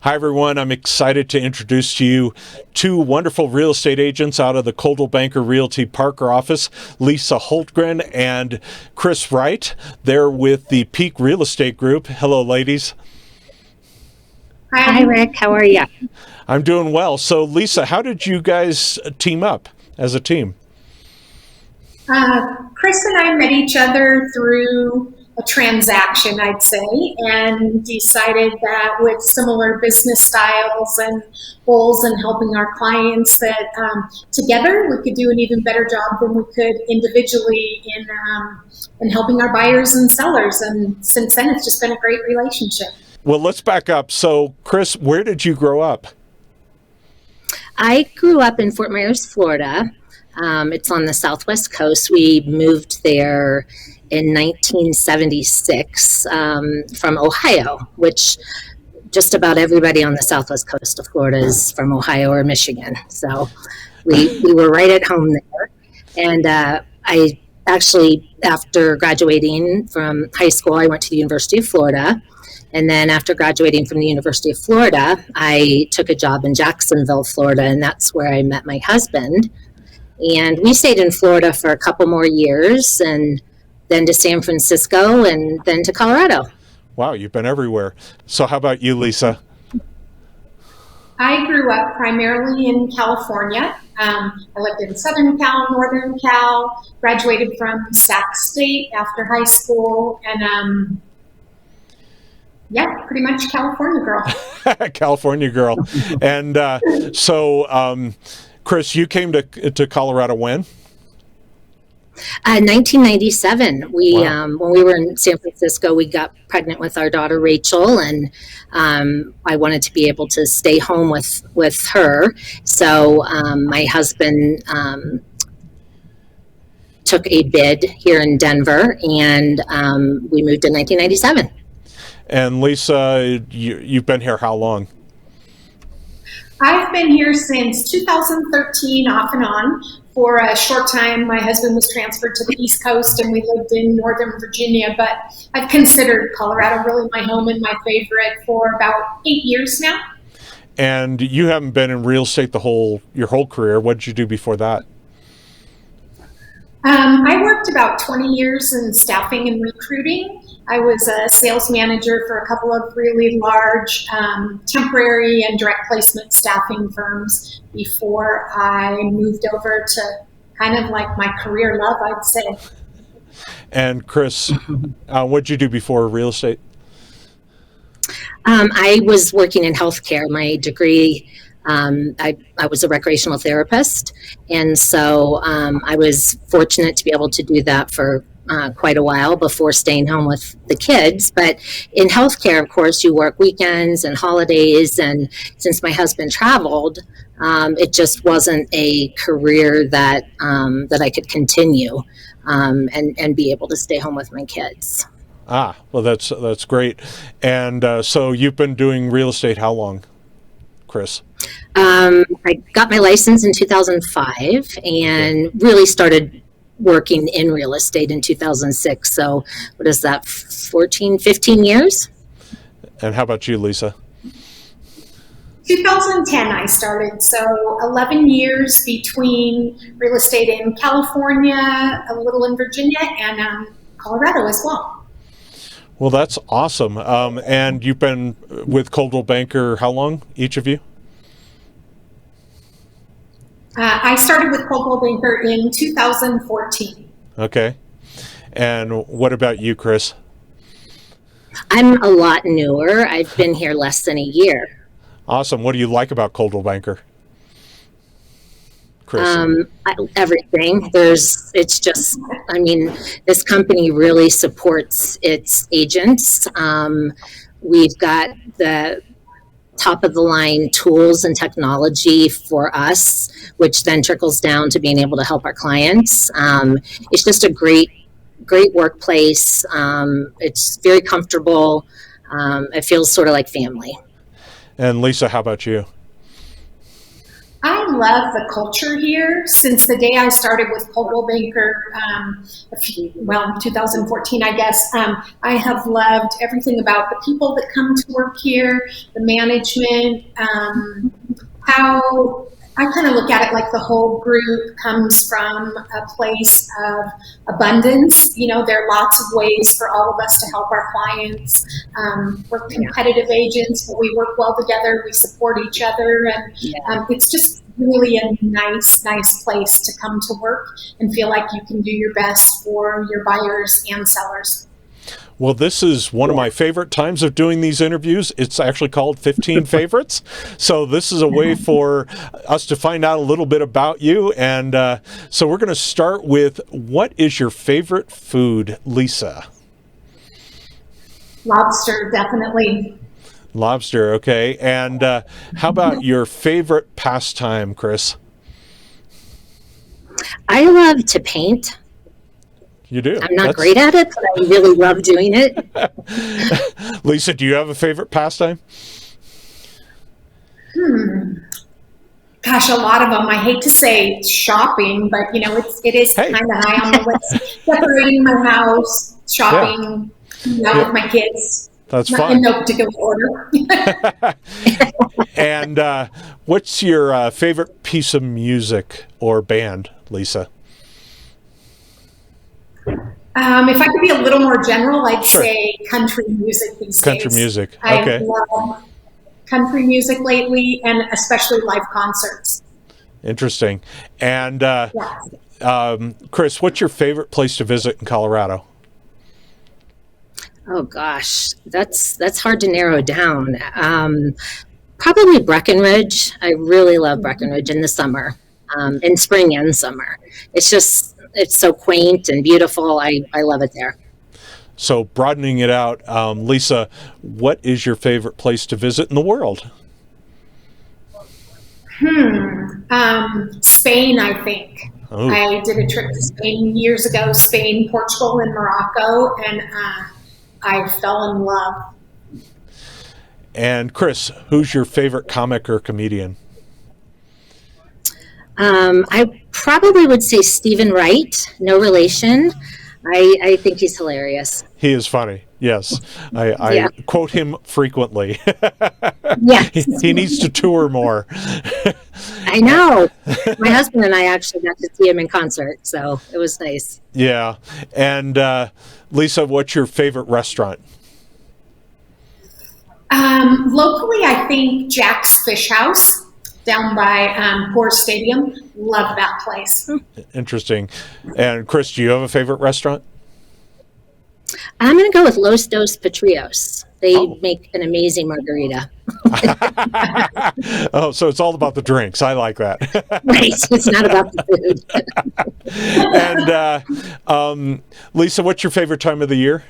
Hi, everyone. I'm excited to introduce to you two wonderful real estate agents out of the Coldwell Banker Realty Parker office, Lisa Hultgren and Chris Wright. They're with the Peak Real Estate Group. Hello, ladies. Hi, Rick. How are you? I'm doing well. So, Lisa, how did you guys team up as a team? Chris and I met each other through a transaction, I'd say, and decided that with similar business styles and goals and helping our clients that together we could do an even better job than we could individually in helping our buyers and sellers. And since then, it's just been a great relationship. Well, let's back up. So, Chris, where did you grow up? I grew up in Fort Myers, Florida. It's on the southwest coast. We moved there in 1976 from Ohio, which just about everybody on the southwest coast of Florida is from Ohio or Michigan. So we were right at home there. And I actually, after graduating from high school, I went to the University of Florida. And then after graduating from the University of Florida, I took a job in Jacksonville, Florida, and that's where I met my husband. And we stayed in Florida for a couple more years, and then to San Francisco, and then to Colorado. Wow, you've been everywhere. So how about you, Lisa? I grew up primarily in California. I lived in Southern Cal, Northern Cal, graduated from Sac State after high school, and pretty much California girl. California girl. And so, Chris, you came to Colorado when? 1997. Wow. When we were in San Francisco, we got pregnant with our daughter Rachel, and I wanted to be able to stay home with her. So my husband took a bid here in Denver, and we moved in 1997. And Lisa, you've been here how long? I've been here since 2013, off and on. For a short time, my husband was transferred to the East Coast and we lived in Northern Virginia, but I've considered Colorado really my home and my favorite for about 8 years now. And you haven't been in real estate your whole career. What did you do before that? I worked about 20 years in staffing and recruiting. I was a sales manager for a couple of really large temporary and direct placement staffing firms before I moved over to kind of like my career love, I'd say. And Chris, what did you do before real estate? I was working in healthcare. My degree, I was a recreational therapist, and so I was fortunate to be able to do that for quite a while before staying home with the kids. But in healthcare, of course, you work weekends and holidays, and since my husband traveled, it just wasn't a career that I could continue and be able to stay home with my kids. Ah, well, that's great. And so you've been doing real estate how long, Chris? I got my license in 2005 and really started working in real estate in 2006. So what is that, 15 years? And how about you, Lisa? 2010 I started, so 11 years between real estate in California, a little in Virginia, and Colorado as well. Well, that's awesome. And you've been with Coldwell Banker how long, each of you? I started with Coldwell Banker in 2014. Okay. And what about you, Chris? I'm a lot newer. I've been here less than a year. Awesome. What do you like about Coldwell Banker, Chris? Everything. This company really supports its agents. We've got the top of the line tools and technology for us, which then trickles down to being able to help our clients. It's just a great workplace. It's very comfortable. It feels sort of like family. And Lisa, how about you? I love the culture here. Since the day I started with Coldwell Banker, 2014, I guess, I have loved everything about the people that come to work here, the management, how I kind of look at it like the whole group comes from a place of abundance. You know, there are lots of ways for all of us to help our clients. We're competitive agents, but we work well together. We support each other. And it's just really a nice place to come to work and feel like you can do your best for your buyers and sellers. Well, this is one of my favorite times of doing these interviews. It's actually called 15 Favorites. So this is a way for us to find out a little bit about you. And so we're going to start with, what is your favorite food, Lisa? Lobster, definitely. Lobster, okay. And how about your favorite pastime, Chris? I love to paint. You do? I'm not great at it, but I really love doing it. Lisa, do you have a favorite pastime? Gosh, a lot of them. I hate to say shopping, but it is kind of high on the list. Decorating my house, shopping, out with my kids. That's not fun. In no particular order. And what's your favorite piece of music or band, Lisa? If I could be a little more general, I'd say country music these days. Country music, okay. I love country music lately, and especially live concerts. Interesting. And Chris, what's your favorite place to visit in Colorado? Oh gosh, that's hard to narrow down. Probably Breckenridge. I really love Breckenridge in the summer, in spring and summer. It's so quaint and beautiful. I love it there. So broadening it out, Lisa, what is your favorite place to visit in the world? Spain, I think. Oh. I did a trip to Spain years ago, Spain, Portugal, and Morocco, and I fell in love. And Chris, who's your favorite comic or comedian? I probably would say Stephen Wright, no relation. I think he's hilarious. He is funny, yes. I quote him frequently. Yes. He needs to tour more. I know. My husband and I actually got to see him in concert, so it was nice. Yeah. And Lisa, what's your favorite restaurant? Locally, I think Jack's Fish House down by Coors Stadium. Love that place. Interesting. And Chris, do you have a favorite restaurant? I'm going to go with Los Dos Patrios. They make an amazing margarita. Oh, so it's all about the drinks. I like that. Right. It's not about the food. And Lisa, what's your favorite time of the year?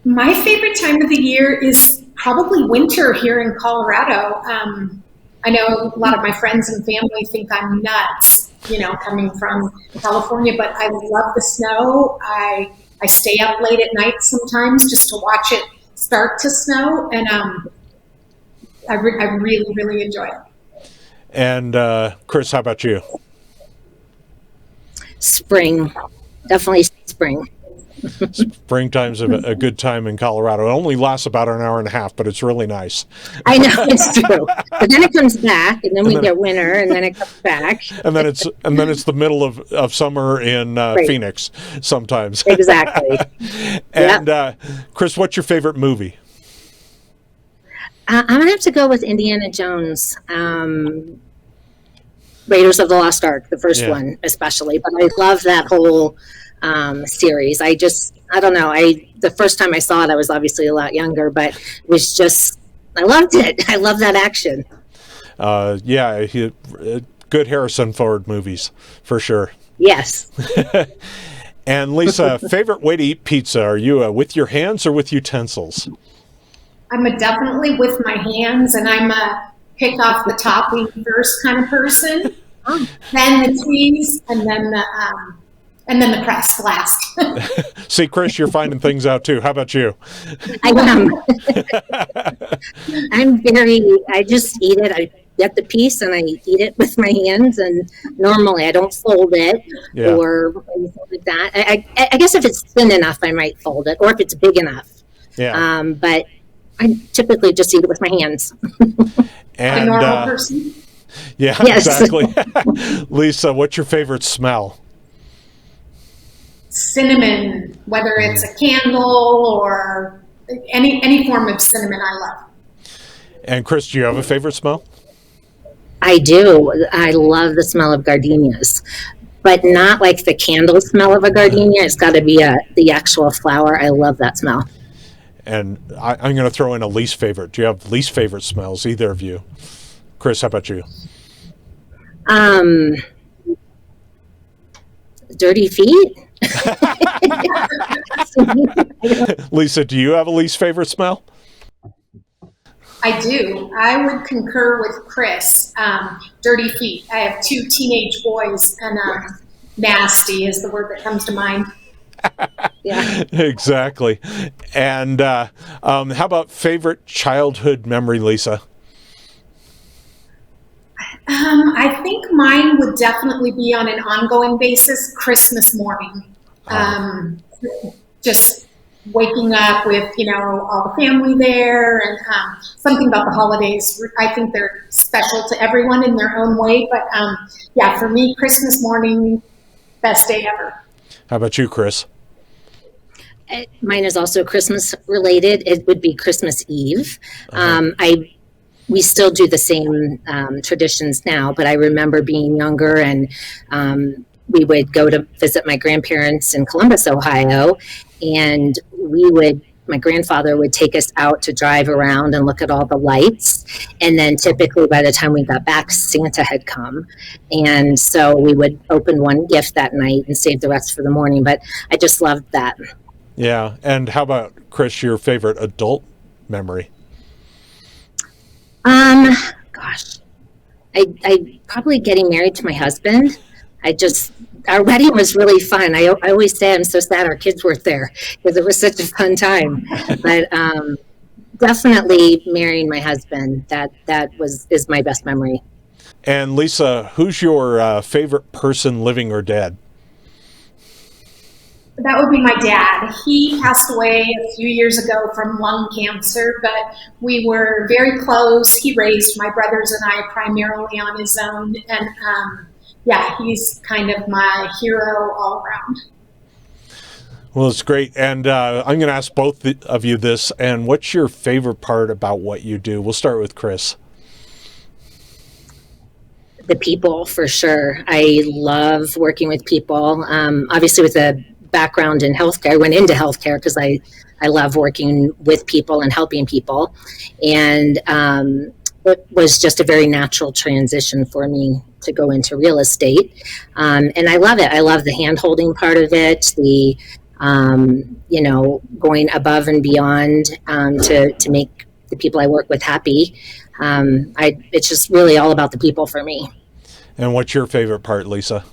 My favorite time of the year is probably winter here in Colorado. I know a lot of my friends and family think I'm nuts, coming from California, but I love the snow. I stay up late at night sometimes just to watch it start to snow, and I really, really enjoy it. And Chris, how about you? Spring. Definitely spring. Springtime's a good time in Colorado. It only lasts about an hour and a half, but it's really nice. I know, it's true. But then it comes back, and then we get winter, and then it comes back. And then it's the middle of summer in Phoenix sometimes. Exactly. And Chris, what's your favorite movie? I'm gonna have to go with Indiana Jones. Raiders of the Lost Ark, the first one especially. But I love that whole series. I don't know. The first time I saw it, I was obviously a lot younger, but it was I loved it. I love that action. Good Harrison Ford movies for sure. Yes. And Lisa, favorite way to eat pizza? Are you with your hands or with utensils? I'm definitely with my hands, and I'm a pick off the topping first kind of person. Then the cheese, and then the crust last. See, Chris, you're finding things out too. How about you? I am. I just eat it. I get the piece and I eat it with my hands. And normally I don't fold it or anything like that. I guess if it's thin enough, I might fold it, or if it's big enough. Yeah. But I typically just eat it with my hands. And a normal person. Yeah, yes. Exactly. Lisa, what's your favorite smell? Cinnamon, whether it's a candle or any form of cinnamon, I love. And Chris, do you have a favorite smell? I do. I love the smell of gardenias, but not like the candle smell of a gardenia. It's got to be the actual flower. I love that smell. And I'm going to throw in a least favorite. Do you have least favorite smells, either of you? Chris, how about you? Dirty feet. Lisa, do you have a least favorite smell? I do. I would concur with Chris. Dirty feet. I have 2 teenage boys, and nasty is the word that comes to mind. Yeah. Exactly. And how about favorite childhood memory, Lisa? I think mine would definitely be on an ongoing basis, Christmas morning. Just waking up with, all the family there, and something about the holidays. I think they're special to everyone in their own way. But yeah, for me, Christmas morning, best day ever. How about you, Chris? Mine is also Christmas related. It would be Christmas Eve. We still do the same traditions now, but I remember being younger, and we would go to visit my grandparents in Columbus, Ohio, and my grandfather would take us out to drive around and look at all the lights. And then typically by the time we got back, Santa had come. And so we would open one gift that night and save the rest for the morning. But I just loved that. Yeah. And how about, Chris, your favorite adult memory? Gosh, I probably getting married to my husband. Our wedding was really fun. I always say I'm so sad our kids weren't there because it was such a fun time. But definitely marrying my husband, that is my best memory. And Lisa, who's your favorite person, living or dead? That would be my dad. He passed away a few years ago from lung cancer, but we were very close. He raised my brothers and I primarily on his own. And yeah, he's kind of my hero all around. Well, it's great. And I'm going to ask both of you this. And what's your favorite part about what you do? We'll start with Chris. The people, for sure. I love working with people. Obviously, with a background in healthcare, I went into healthcare because I love working with people and helping people. And it was just a very natural transition for me to go into real estate. And I love it. I love the hand-holding part of it, the, going above and beyond to make the people I work with happy. It's just really all about the people for me. And what's your favorite part, Lisa?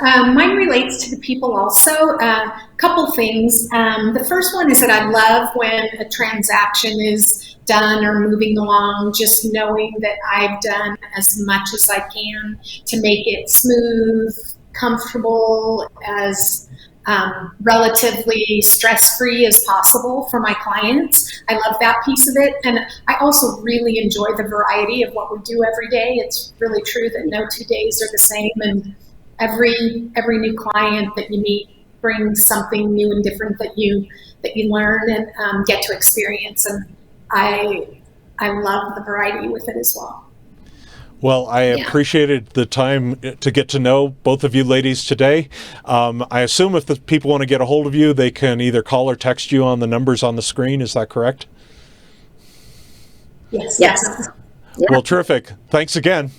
Mine relates to the people also. A couple things. The first one is that I love when a transaction is done or moving along, just knowing that I've done as much as I can to make it smooth, comfortable, as relatively stress-free as possible for my clients. I love that piece of it. And I also really enjoy the variety of what we do every day. It's really true that no 2 days are the same, and every new client that you meet brings something new and different that you learn and get to experience. And I love the variety with it as well. Well, I appreciated the time to get to know both of you ladies today. I assume if the people want to get a hold of you, they can either call or text you on the numbers on the screen. Is that correct? Yes. Yes. Well, terrific. Thanks again.